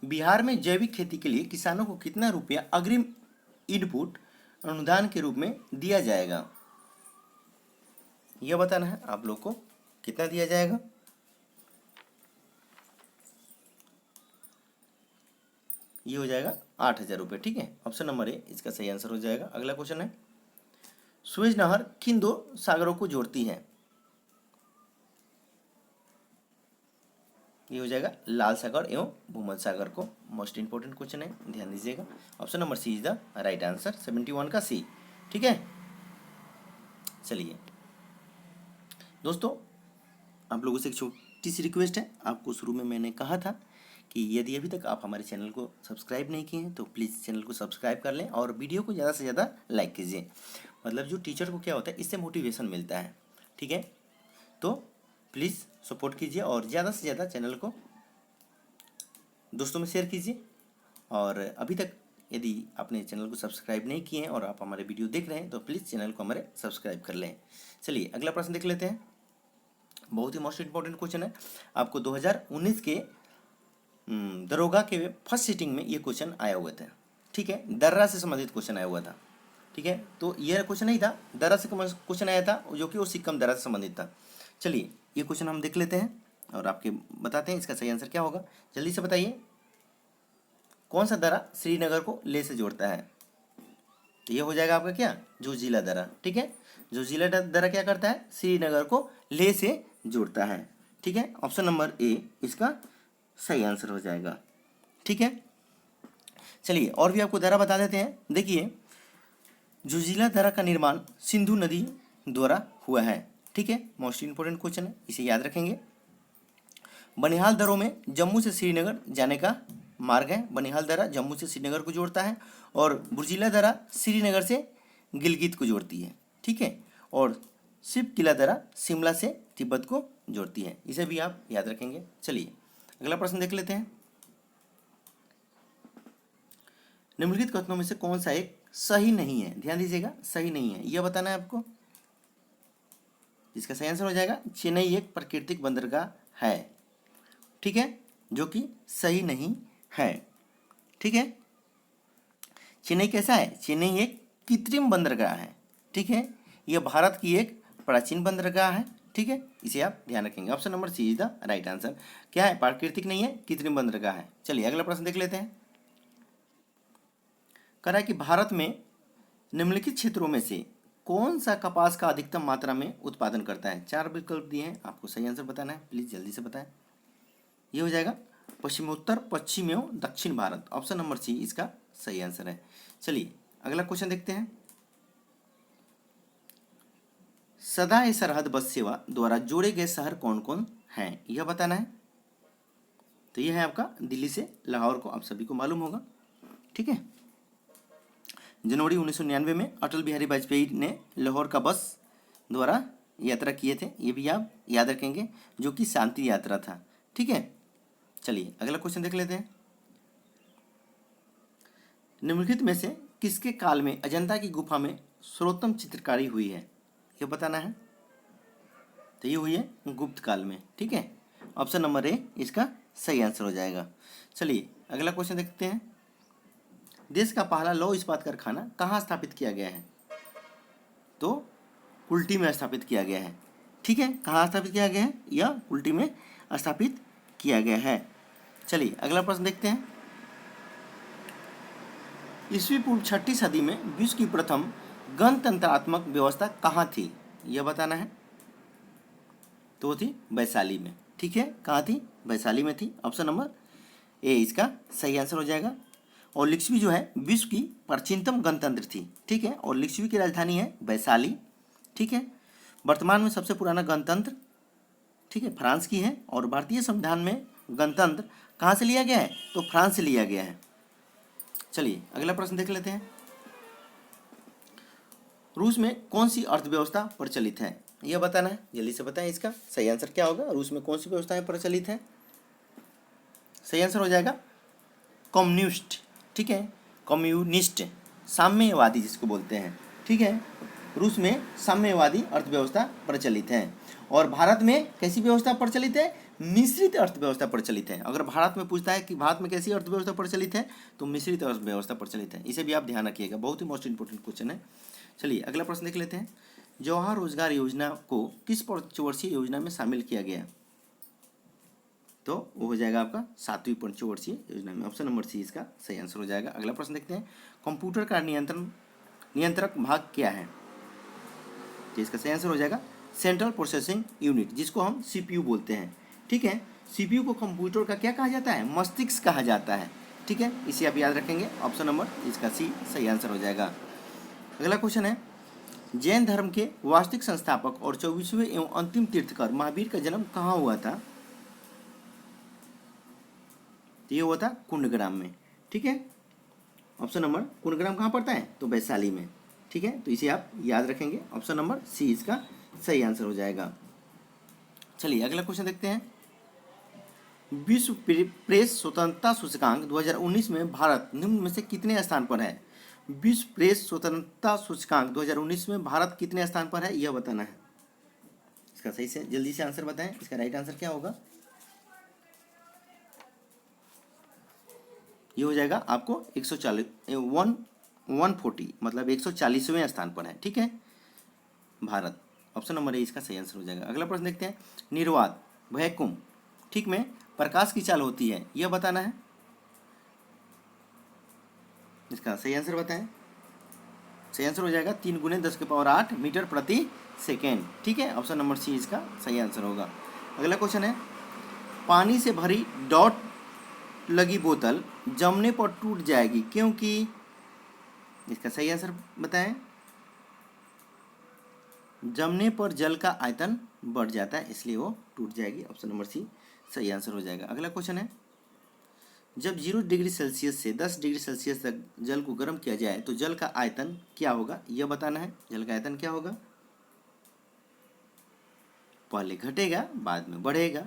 बिहार में जैविक खेती के लिए किसानों को कितना रुपया अग्रिम इनपुट अनुदान के रूप में दिया जाएगा, यह बताना है आप लोग को, कितना दिया जाएगा। ये हो जाएगा 8,000 रुपये। ठीक है, ऑप्शन नंबर ए इसका सही आंसर हो जाएगा। अगला क्वेश्चन है, सुएज नहर किन दो सागरों को जोड़ती है, ये हो जाएगा लाल सागर एवं भूमध्य सागर को। मोस्ट इंपोर्टेंट क्वेश्चन है, ध्यान दीजिएगा। Option number C is the right answer, 71 का सी। ठीक है, चलिए दोस्तों, आप लोगों से एक छोटी सी रिक्वेस्ट है। आपको शुरू में मैंने कहा था कि यदि अभी तक आप हमारे चैनल को सब्सक्राइब नहीं किए हैं तो प्लीज़ चैनल को सब्सक्राइब कर लें और वीडियो को ज़्यादा से ज़्यादा लाइक कीजिए। मतलब जो टीचर को क्या होता है, इससे मोटिवेशन मिलता है। ठीक है, तो प्लीज़ सपोर्ट कीजिए और ज़्यादा से ज़्यादा चैनल को दोस्तों में शेयर कीजिए। और अभी तक यदि आपने चैनल को सब्सक्राइब नहीं किए हैं और आप हमारे वीडियो देख रहे हैं तो प्लीज़ चैनल को हमारे सब्सक्राइब कर लें। चलिए अगला प्रश्न देख लेते हैं। बहुत ही मोस्ट इंपॉर्टेंट क्वेश्चन है। आपको 2019 के दरोगा के फर्स्ट सीटिंग में ये क्वेश्चन आया हुआ था। ठीक है, दर्रा से संबंधित क्वेश्चन आया हुआ था। ठीक है, तो यह क्वेश्चन नहीं था, दर्रा से क्वेश्चन आया था जो कि वो सिक्किम दर्रा से संबंधित था। चलिए ये क्वेश्चन हम देख लेते हैं और आपके बताते हैं इसका सही आंसर क्या होगा। जल्दी से बताइए, कौन सा दर्रा श्रीनगर को लेह से जोड़ता है, तो ये हो जाएगा आपका क्या, जोजिला दर्रा। ठीक है, जोजिला दर्रा क्या करता है, श्रीनगर को लेह से जोड़ता है। ठीक है, ऑप्शन नंबर ए इसका सही आंसर हो जाएगा। ठीक है, चलिए और भी आपको दर्रा बता देते हैं। देखिए, जोजिला दर्रा का निर्माण सिंधु नदी द्वारा हुआ है। ठीक है, मोस्ट इंपोर्टेंट क्वेश्चन है, इसे याद रखेंगे। बनिहाल दर्रों में जम्मू से श्रीनगर जाने का मार्ग है। बनिहाल दर्रा जम्मू से श्रीनगर को जोड़ता है और बुर्जिला दर्रा श्रीनगर से गिलगित को जोड़ती है। ठीक है, और शिव किला दर्रा शिमला से तिब्बत को जोड़ती है, इसे भी आप याद रखेंगे। चलिए अगला प्रश्न देख लेते हैं। निम्नलिखित कथनों में से कौन सा एक सही नहीं है, ध्यान दीजिएगा, सही नहीं है यह बताना है आपको। इसका सही आंसर हो जाएगा चेन्नई एक प्राकृतिक बंदरगाह है। ठीक है, जो कि सही नहीं है। ठीक है, चेन्नई कैसा है, चेन्नई एक कृत्रिम बंदरगाह है। ठीक है, यह भारत की एक प्राचीन बंदरगाह है। ठीक है, इसे आप ध्यान रखेंगे। Option number C is the right answer. क्या है, प्राकृतिक नहीं है, कृत्रिम बंदरगाह है। चलिए अगला प्रश्न देख लेते हैं। कह रहा है कि भारत में निम्नलिखित क्षेत्रों में से कौन सा कपास का अधिकतम मात्रा में उत्पादन करता है। 4 विकल्प दिए हैं, आपको सही आंसर बताना है, प्लीज जल्दी से बताएं। ये हो जाएगा पश्चिमोत्तर, पश्चिम एवं दक्षिण भारत। ऑप्शन नंबर सी इसका सही आंसर है। चलिए अगला क्वेश्चन देखते हैं। सदा ए सरहद बस सेवा द्वारा जोड़े गए शहर कौन कौन हैं, यह बताना है। तो यह है आपका दिल्ली से लाहौर को, आप सभी को मालूम होगा। ठीक है, जनवरी 1999 में अटल बिहारी वाजपेयी ने लाहौर का बस द्वारा यात्रा किए थे, ये भी आप याद रखेंगे, जो कि शांति यात्रा था। ठीक है, चलिए अगला क्वेश्चन देख लेते हैं। निम्नलिखित में से किसके काल में अजंता की गुफा में सर्वोत्तम चित्रकारी हुई है, यह बताना है। तो ये हुई है गुप्त काल में। ठीक है, ऑप्शन नंबर ए इसका सही आंसर हो जाएगा। चलिए अगला क्वेश्चन देखते हैं। देश का पहला लौह इस्पात कारखाना कहाँ स्थापित किया गया है, तो कुल्टी में स्थापित किया गया है। ठीक है, कहाँ स्थापित किया गया है, या कुल्टी में स्थापित किया गया है। चलिए अगला प्रश्न देखते हैं। ईस्वी पूर्व 6ठी सदी में विश्व की प्रथम गणतंत्रात्मक व्यवस्था कहाँ थी, यह बताना है। तो वो थी वैशाली में। ठीक है, कहाँ थी, वैशाली में थी। ऑप्शन नंबर ए इसका सही आंसर हो जाएगा। और लिच्छवी जो है विश्व की प्राचीनतम गणतंत्र थी, ठीक है, और लिच्छवी की राजधानी है वैशाली, ठीक है। वर्तमान में सबसे पुराना गणतंत्र, ठीक है, फ्रांस की है। और भारतीय संविधान में गणतंत्र कहाँ से लिया गया है, तो फ्रांस से लिया गया है। चलिए अगला प्रश्न देख लेते हैं। रूस में कौन सी अर्थव्यवस्था प्रचलित है, यह बताना है, जल्दी से बताएं इसका सही आंसर क्या होगा। रूस में कौन सी व्यवस्थाएं प्रचलित है, सही आंसर हो जाएगा कम्युनिस्ट, ठीक है, कम्युनिस्ट, साम्यवादी जिसको बोलते हैं, ठीक है। रूस में साम्यवादी अर्थव्यवस्था प्रचलित है। और भारत में कैसी व्यवस्था प्रचलित है, मिश्रित अर्थव्यवस्था प्रचलित है। अगर भारत में पूछता है कि भारत में कैसी अर्थव्यवस्था प्रचलित है, तो मिश्रित अर्थव्यवस्था प्रचलित है। इसे भी आप ध्यान रखिएगा, बहुत ही मोस्ट इंपोर्टेंट क्वेश्चन है। चलिए अगला प्रश्न देख लेते हैं। जवाहर रोजगार योजना को किस पंचवर्षीय योजना में शामिल किया गया, तो वो हो जाएगा आपका 7वीं पंचवर्षीय योजना में। ऑप्शन नंबर सी इसका सही आंसर हो जाएगा। अगला प्रश्न देखते हैं। कंप्यूटर का नियंत्रक भाग क्या है, तो इसका सही आंसर हो जाएगा सेंट्रल प्रोसेसिंग यूनिट, जिसको हम सीपीयू बोलते हैं, ठीक है। सीपीयू को कंप्यूटर का क्या कहा जाता है, मस्तिष्क कहा जाता है, ठीक है। इसे आप याद रखेंगे। ऑप्शन नंबर इसका सी सही आंसर हो जाएगा। अगला क्वेश्चन है। जैन धर्म के वास्तविक संस्थापक और 24वें एवं अंतिम तीर्थकर महावीर का जन्म कहाँ हुआ था, तो ये हुआ था कुंडग्राम में, ठीक है। ऑप्शन नंबर कुंडग्राम कहाँ पड़ता है, तो वैशाली में, ठीक है। तो इसे आप याद रखेंगे। ऑप्शन नंबर सी इसका सही आंसर हो जाएगा। चलिए अगला क्वेश्चन देखते हैं। विश्व प्रेस स्वतंत्रता सूचकांक 2019 में भारत निम्न में से कितने स्थान पर है। विश्व प्रेस स्वतंत्रता सूचकांक 2019 में भारत कितने स्थान पर है, यह बताना है। इसका सही से जल्दी से आंसर बताएं, इसका राइट आंसर क्या होगा। ये हो जाएगा आपको 140 मतलब 140वें स्थान पर है, ठीक है, भारत। ऑप्शन नंबर ए इसका सही आंसर हो जाएगा। अगला प्रश्न देखते हैं। निर्वात वैक्यूम, ठीक में प्रकाश की चाल होती है, यह बताना है। इसका सही आंसर बताएं। सही आंसर हो जाएगा 3 × 10⁸ मीटर प्रति सेकेंड, ठीक है। ऑप्शन नंबर सी इसका सही आंसर होगा। अगला क्वेश्चन है। पानी से भरी डॉट लगी बोतल जमने पर टूट जाएगी क्योंकि, इसका सही आंसर बताएं। जमने पर जल का आयतन बढ़ जाता है, इसलिए वो टूट जाएगी। ऑप्शन नंबर सी सही आंसर हो जाएगा। अगला क्वेश्चन है। जब 0 डिग्री सेल्सियस से 10 डिग्री सेल्सियस तक जल को गर्म किया जाए तो जल का आयतन क्या होगा, यह बताना है। जल का आयतन क्या होगा, पहले घटेगा बाद में बढ़ेगा,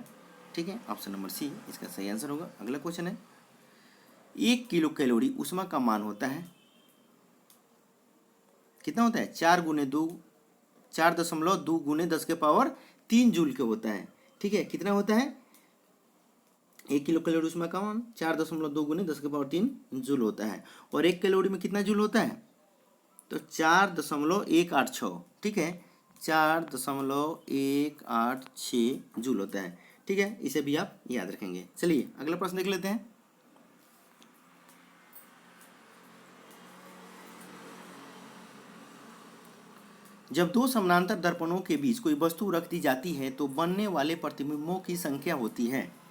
ठीक है। ऑप्शन नंबर सी इसका सही आंसर होगा। अगला क्वेश्चन है। 1 किलो कैलोरी ऊष्मा का मान होता है, कितना होता है, 4.2 4.2 × 10⁻³ जूल के होता है, ठीक है। कितना होता है, 1 किलो कैलोरी ऊष्मा का मान 4.2 × 10⁻³ जूल होता है। और 1 कैलोरी में कितना जूल होता है, तो 4.186, ठीक है, 4.186 जूल होता है, ठीक है। इसे भी आप याद रखेंगे। चलिए अगला प्रश्न देख लेते हैं। जब 2 समानांतर दर्पणों के बीच कोई वस्तु रख दी जाती है तो बनने वाले प्रतिबिंबों की संख्या होती है,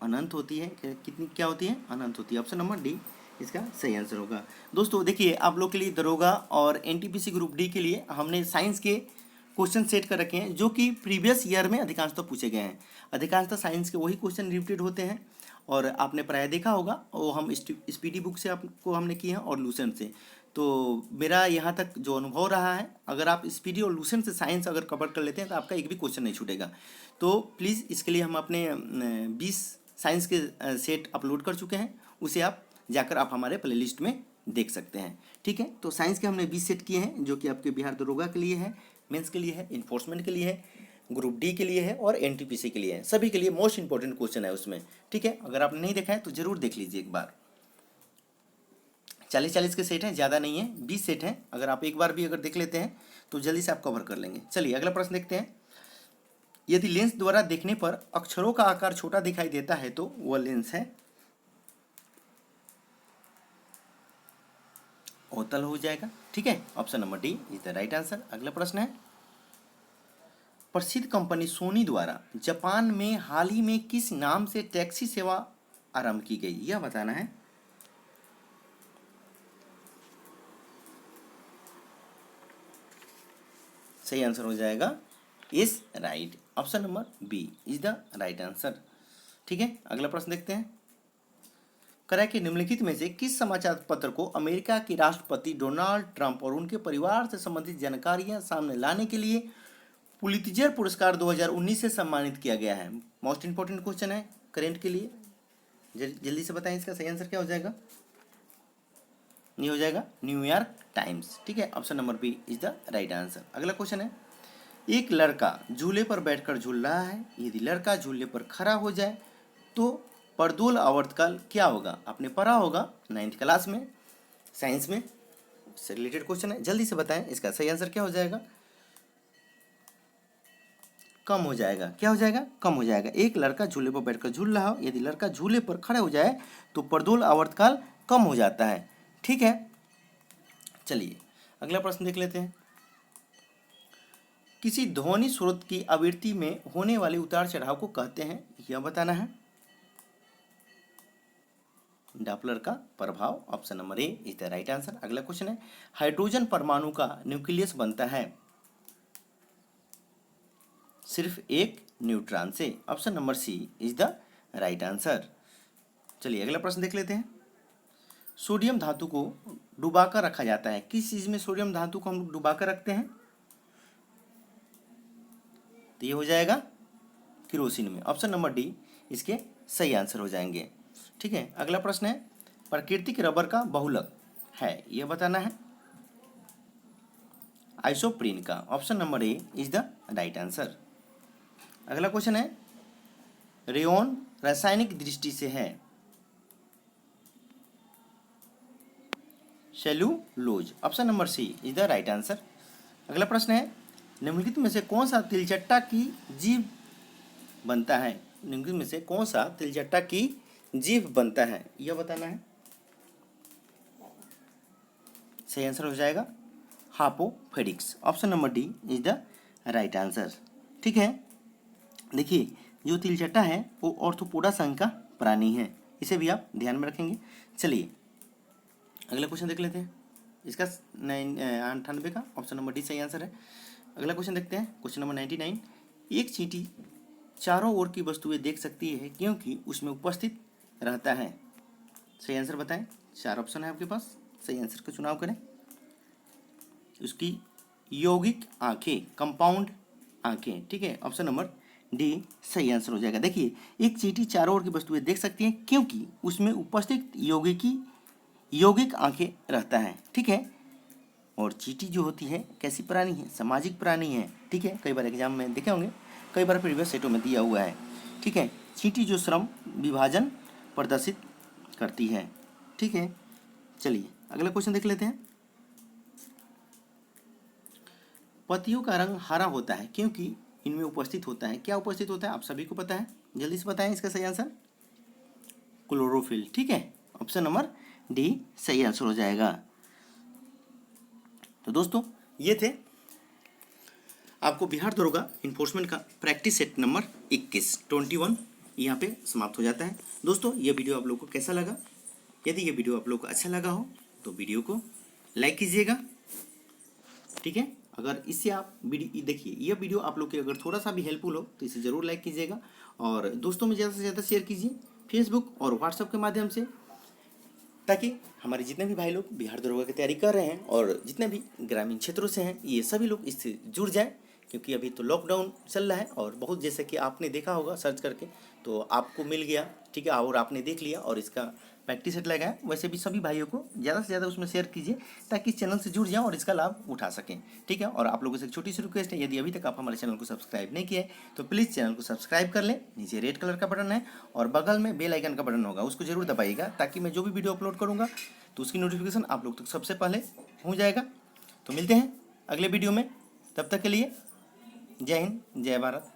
अनंत होती है, कितनी क्या होती है, अनंत होती है। ऑप्शन नंबर डी इसका सही आंसर होगा। दोस्तों देखिए, आप लोग के लिए दरोगा और एनटीपीसी ग्रुप डी के लिए हमने साइंस के क्वेश्चन सेट कर रखे हैं, जो कि प्रीवियस ईयर में अधिकांशतः पूछे गए हैं। अधिकांशतः साइंस के वही क्वेश्चन रिपीटेड होते हैं, और आपने प्राय देखा होगा, वो हम स्पीडी बुक से आपको हमने किए हैं और लूसेंट से। तो मेरा यहाँ तक जो अनुभव रहा है, अगर आप स्पीडी और लूसेंट से साइंस अगर कवर कर लेते हैं तो आपका एक भी क्वेश्चन नहीं छूटेगा। तो प्लीज़ इसके लिए हम अपने 20 साइंस के सेट अपलोड कर चुके हैं, उसे आप जाकर आप हमारे प्लेलिस्ट में देख सकते हैं, ठीक है। तो साइंस के हमने 20 सेट किए हैं, जो कि आपके बिहार दरोगा के लिए है, मेंस के लिए है, इन्फोर्समेंट के लिए है, ग्रुप डी के लिए है और एनटीपीसी के लिए है। सभी के लिए मोस्ट इंपॉर्टेंट क्वेश्चन है उसमें, ठीक है। अगर आपने नहीं देखा है तो जरूर देख लीजिए एक बार। 40-40 के सेट हैं, ज़्यादा नहीं है, 20 सेट हैं। अगर आप एक बार भी अगर देख लेते हैं तो जल्दी से आप कवर कर लेंगे। चलिए अगला प्रश्न देखते हैं। यदि लेंस द्वारा देखने पर अक्षरों का आकार छोटा दिखाई देता है तो वह लेंस है अवतल हो जाएगा, ठीक है। Option number D is the right answer. अगला प्रश्न है। प्रसिद्ध कंपनी सोनी द्वारा जापान में हाल ही में किस नाम से टैक्सी सेवा आरंभ की गई, यह बताना है। सही आंसर हो जाएगा is right, option number B is the right answer. ठीक है, अगला प्रश्न देखते हैं। करें कि निम्नलिखित में से किस समाचार पत्र को अमेरिका के राष्ट्रपति डोनाल्ड ट्रंप और उनके परिवार से संबंधित जानकारियां सामने लाने के लिए पुलित्जर पुरस्कार 2019 से सम्मानित किया गया है? मोस्ट इंपोर्टेंट क्वेश्चन है करेंट के लिए, जल्दी से बताएं इसका सही आंसर क्या हो जाएगा। ये हो जाएगा न्यूयॉर्क टाइम्स। ठीक है, option number B is the right answer. अगला क्वेश्चन है, एक लड़का झूले पर बैठकर झूल रहा है, यदि लड़का झूले पर खड़ा हो जाए तो परदोल आवर्तकाल क्या होगा? आपने पढ़ा होगा 9th क्लास में साइंस में, इससे रिलेटेड क्वेश्चन है, जल्दी से बताएं इसका सही आंसर क्या हो जाएगा। कम हो जाएगा। क्या हो जाएगा? कम हो जाएगा। एक लड़का झूले पर बैठकर झूल रहा हो, यदि लड़का झूले पर खड़े हो जाए तो परदोल आवर्तकाल कम हो जाता है। ठीक है, चलिए अगला प्रश्न देख लेते हैं। किसी ध्वनि स्रोत की आवृत्ति में होने वाले उतार चढ़ाव को कहते हैं, यह बताना है। डॉपलर का प्रभाव, option number A is the right answer. अगला क्वेश्चन है, हाइड्रोजन परमाणु का न्यूक्लियस बनता है सिर्फ एक न्यूट्रॉन से, option number C is the right answer. चलिए अगला प्रश्न देख लेते हैं। सोडियम धातु को डुबाकर रखा जाता है, किस चीज में सोडियम धातु को हम डुबाकर रखते हैं? तो ये हो जाएगा केरोसिन में, ऑप्शन नंबर डी इसके सही आंसर हो जाएंगे। ठीक है, अगला प्रश्न है, प्राकृतिक रबर का बहुलक है, यह बताना है। आइसोप्रीन का, option number A is the right answer. अगला क्वेश्चन है, रेयोन रासायनिक दृष्टि से है cellulose, option number C is the right answer. अगला प्रश्न है, निम्नलिखित में से कौन सा तिलचट्टा की जीव बनता है? निम्नलिखित में से कौन सा तिलचट्टा की जीव बनता है, यह बताना है। सही आंसर हो जाएगा हापोफेडिक्स, option number D is the right answer. ठीक है, देखिए जो तिलचट्टा है वो ऑर्थोपोडा संघ का प्राणी है, इसे भी आप ध्यान में रखेंगे। चलिए अगला क्वेश्चन देख लेते हैं, इसका 98 का ऑप्शन नंबर डी सही आंसर है। अगला क्वेश्चन देखते हैं, क्वेश्चन नंबर 99। एक चींटी चारों ओर की वस्तुएं देख सकती है क्योंकि उसमें उपस्थित रहता है, सही आंसर बताएं। 4 ऑप्शन है आपके पास, सही आंसर का चुनाव करें। उसकी यौगिक आंखें, कंपाउंड आंखें, ठीक है, ऑप्शन नंबर डी सही आंसर हो जाएगा। देखिए एक चींटी चारों ओर की वस्तुएं देख सकती है क्योंकि उसमें उपस्थित यौगिक आंखें रहता है। ठीक है, और चींटी जो होती है कैसी प्राणी है? सामाजिक प्राणी है। ठीक है, कई बार एग्जाम में देखे होंगे, कई बार प्रीवियस सेटों में दिया हुआ है। ठीक है, चींटी जो श्रम विभाजन प्रदर्शित करती है। ठीक है, चलिए अगला क्वेश्चन देख लेते हैं। पत्तियों का रंग हरा होता है क्योंकि इनमें उपस्थित होता है, क्या उपस्थित होता है आप सभी को पता है, जल्दी से बताएं इसका सही आंसर। क्लोरोफिल। ठीक है, ऑप्शन नंबर डी सही आंसर हो जाएगा। तो दोस्तों ये थे आपको बिहार दरोगा इन्फोर्समेंट का प्रैक्टिस सेट नंबर 21 यहाँ पे समाप्त हो जाता है। दोस्तों ये वीडियो आप लोगों को कैसा लगा? यदि ये वीडियो आप लोगों को अच्छा लगा हो तो वीडियो को लाइक कीजिएगा। ठीक है, अगर इससे आप वीडियो देखिए, यह वीडियो आप लोग के अगर थोड़ा सा भी हेल्पफुल हो तो इसे ज़रूर लाइक कीजिएगा और दोस्तों में ज़्यादा से ज़्यादा शेयर कीजिए फेसबुक और व्हाट्सएप के माध्यम से, ताकि हमारे जितने भी भाई लोग बिहार दरोगा की तैयारी कर रहे हैं और जितने भी ग्रामीण क्षेत्रों से हैं ये सभी लोग इससे जुड़ जाएं, क्योंकि अभी तो लॉकडाउन चल रहा है और बहुत जैसे कि आपने देखा होगा सर्च करके तो आपको मिल गया। ठीक है, और आपने देख लिया और इसका प्रैक्टिस सेट लगाया, वैसे भी सभी भाइयों को ज़्यादा से ज़्यादा उसमें शेयर कीजिए ताकि इस चैनल से जुड़ जाएं और इसका लाभ उठा सकें। ठीक है, और आप लोगों से एक छोटी सी रिक्वेस्ट है, यदि अभी तक आप हमारे चैनल को सब्सक्राइब नहीं किया है तो प्लीज़ चैनल को सब्सक्राइब कर लें। नीचे रेड कलर का बटन है और बगल में बेल आइकन का बटन होगा, उसको जरूर दबाइएगा ताकि मैं जो भी वीडियो अपलोड करूँगा तो उसकी नोटिफिकेशन आप लोग तक सबसे पहले हो जाएगा। तो मिलते हैं अगले वीडियो में, तब तक के लिए जय हिंद, जय भारत।